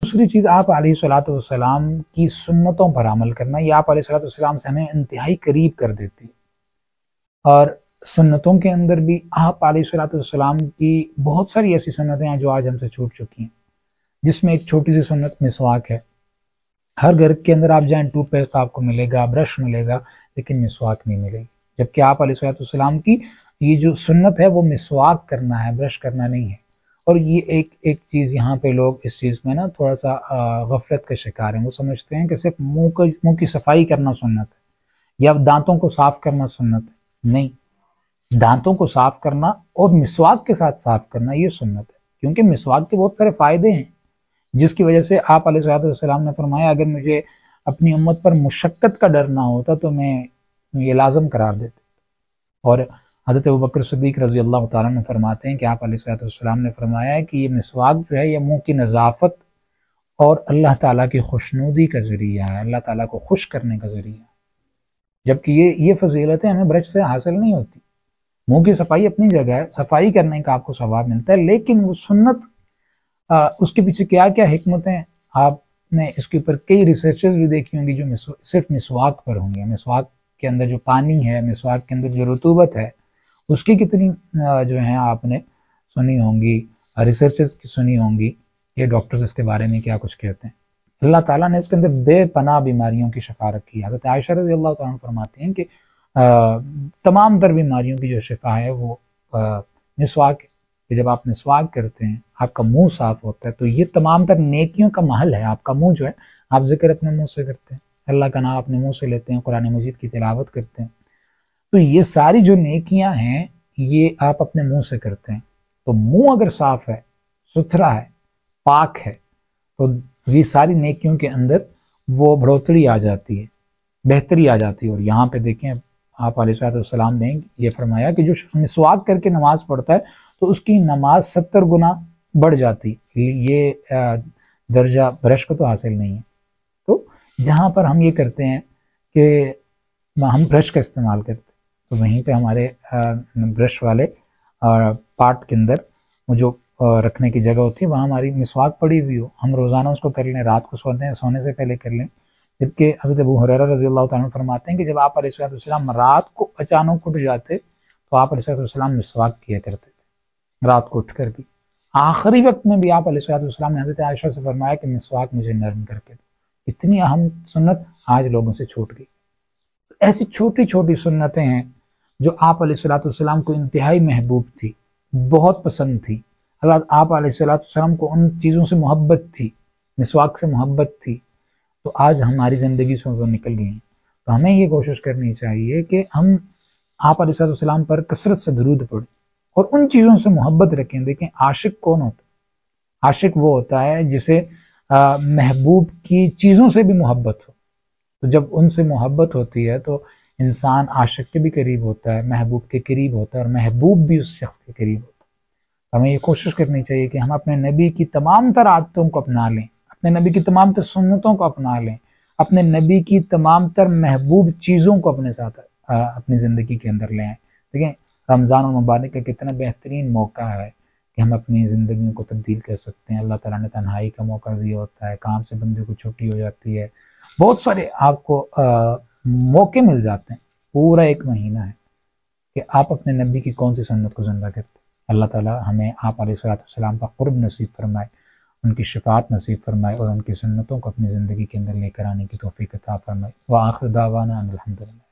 دوسری چیز آپ علیہ السلام کی سنتوں پر عمل کرنا، یہ آپ علیہ السلام سے ہمیں انتہائی قریب کر دیتی ہے۔ اور سنتوں کے اندر بھی آپ علیہ السلام کی بہت ساری ایسی سنتیں ہیں جو آج ہم سے چھوٹ چکی ہیں، جس میں ایک چھوٹی سی سنت مسواک ہے۔ ہر گھر کے اندر آپ جائیں ٹوتھ پیسٹ آپ کو ملے گا، برش ملے گا، لیکن مسواک نہیں ملے گی، جبکہ آپ علیہ السلام کی یہ جو سنت ہے وہ مسواک کرنا ہے، برش کرنا نہیں ہے۔ اور یہ ایک چیز یہاں پہ لوگ اس چیز میں نا تھوڑا سا غفلت کا شکار ہیں، وہ سمجھتے ہیں کہ صرف منہ کی صفائی کرنا سنت ہے یا دانتوں کو صاف کرنا سنت ہے۔ نہیں، دانتوں کو صاف کرنا اور مسواک کے ساتھ صاف کرنا یہ سنت ہے، کیونکہ مسواک کے بہت سارے فائدے ہیں، جس کی وجہ سے آپ علیہ السلام نے فرمایا اگر مجھے اپنی امت پر مشقت کا ڈر نہ ہوتا تو میں یہ لازم قرار دیتے۔ اور حضرت ابوبکر صدیق رضی اللہ تعالیٰ عنہ فرماتے ہیں کہ آپ علیہ السلام نے فرمایا ہے کہ یہ مسواک جو ہے یہ منہ کی نظافت اور اللہ تعالیٰ کی خوشنودی کا ذریعہ ہے، اللہ تعالیٰ کو خوش کرنے کا ذریعہ ہے، جبکہ یہ فضیلتیں ہمیں برش سے حاصل نہیں ہوتی۔ منہ کی صفائی اپنی جگہ ہے، صفائی کرنے کا آپ کو ثواب ملتا ہے، لیکن وہ سنت اس کے پیچھے کیا کیا حکمتیں آپ نے اس کے اوپر کئی ریسرچز بھی دیکھی ہوں گی جو صرف مسواک پر ہوں گی۔ مسواک کے اندر جو پانی ہے، مسواک کے اندر جو رطوبت ہے، اس کی کتنی جو ہیں آپ نے سنی ہوں گی، ریسرچز کی سنی ہوں گی، یہ ڈاکٹرز اس کے بارے میں کیا کچھ کہتے ہیں۔ اللہ تعالیٰ نے اس کے اندر بے پناہ بیماریوں کی شفا رکھی ہے۔ حضرت عائشہ رضی اللہ تعالیٰ عنہ فرماتی ہیں کہ تمام تر بیماریوں کی جو شفا ہے وہ مسواک ہے، کہ جب آپ مسواک کرتے ہیں آپ کا منہ صاف ہوتا ہے تو یہ تمام تر نیکیوں کا محل ہے۔ آپ کا منہ جو ہے، آپ ذکر اپنے منہ سے کرتے ہیں، اللہ کا نام اپنے منہ سے لیتے ہیں، قرآن مجید کی تلاوت کرتے ہیں، تو یہ ساری جو نیکیاں ہیں یہ آپ اپنے منہ سے کرتے ہیں۔ تو منہ اگر صاف ہے، ستھرا ہے، پاک ہے، تو یہ ساری نیکیوں کے اندر وہ بڑھوتری آ جاتی ہے، بہتری آ جاتی ہے۔ اور یہاں پہ دیکھیں آپ علیہ السلام نے یہ فرمایا کہ جو مسواک کر کے نماز پڑھتا ہے تو اس کی نماز 70 گنا بڑھ جاتی، یہ درجہ برش کو تو حاصل نہیں ہے۔ تو جہاں پر ہم یہ کرتے ہیں کہ ہم برش کا استعمال کرتے ہیں تو وہیں پہ ہمارے برش والے پارٹ کے اندر وہ جو رکھنے کی جگہ ہوتی ہے وہاں ہماری مسواک پڑی ہوئی ہو، ہم روزانہ اس کو کر لیں، رات کو سونے سے پہلے کر لیں۔ جبکہ حضرت ابو ہریرہ رضی اللہ تعالیٰ عنہ فرماتے ہیں کہ جب آپ علیہ السلام رات کو اچانک اٹھ جاتے تو آپ علیہ السلام مسواک کیا کرتے تھے، رات کو اٹھ کر بھی۔ آخری وقت میں بھی آپ علیہ السلام نے حضرت عائشہ سے فرمایا کہ مسواک مجھے نرم کر کے دو۔ اتنی اہم سنت آج لوگوں سے چھوٹ گئی۔ ایسی چھوٹی چھوٹی سنتیں ہیں جو آپ علیہ السلام کو انتہائی محبوب تھی، بہت پسند تھی۔ آپ علیہ السلام کو ان چیزوں سے محبت تھی، مسواک سے محبت تھی، تو آج ہماری زندگی سے وہ نکل گئی ہیں۔ تو ہمیں یہ کوشش کرنی چاہیے کہ ہم آپ علیہ السلام پر کثرت سے درود پڑھیں اور ان چیزوں سے محبت رکھیں۔ دیکھیں عاشق کون ہوتا ہے؟ عاشق وہ ہوتا ہے جسے محبوب کی چیزوں سے بھی محبت ہو، تو جب ان سے محبت ہوتی ہے تو انسان عاشق کے بھی قریب ہوتا ہے، محبوب کے قریب ہوتا ہے، اور محبوب بھی اس شخص کے قریب ہوتا ہے۔ ہمیں یہ کوشش کرنی چاہیے کہ ہم اپنے نبی کی تمام تر عادتوں کو اپنا لیں، اپنے نبی کی تمام تر سنتوں کو اپنا لیں، اپنے نبی کی تمام تر محبوب چیزوں کو اپنے ساتھ اپنی زندگی کے اندر لے آئیں۔ دیکھیں رمضان المبارک کا کتنا بہترین موقع ہے کہ ہم اپنی زندگیوں کو تبدیل کر سکتے ہیں۔ اللہ تعالیٰ نے تنہائی کا موقع دیا ہوتا ہے، کام سے بندے کو چھٹی ہو جاتی ہے، بہت سارے آپ کو موقع مل جاتے ہیں۔ پورا ایک مہینہ ہے کہ آپ اپنے نبی کی کون سی سنت کو زندہ کرتے ہیں۔ اللہ تعالیٰ ہمیں آپ علیہ السلام کا قرب نصیب فرمائے، ان کی شفاعت نصیب فرمائے، اور ان کی سنتوں کو اپنی زندگی کے اندر لے کر آنے کی توفیق عطا فرمائے۔ وآخر دعوانا ان الحمدللہ۔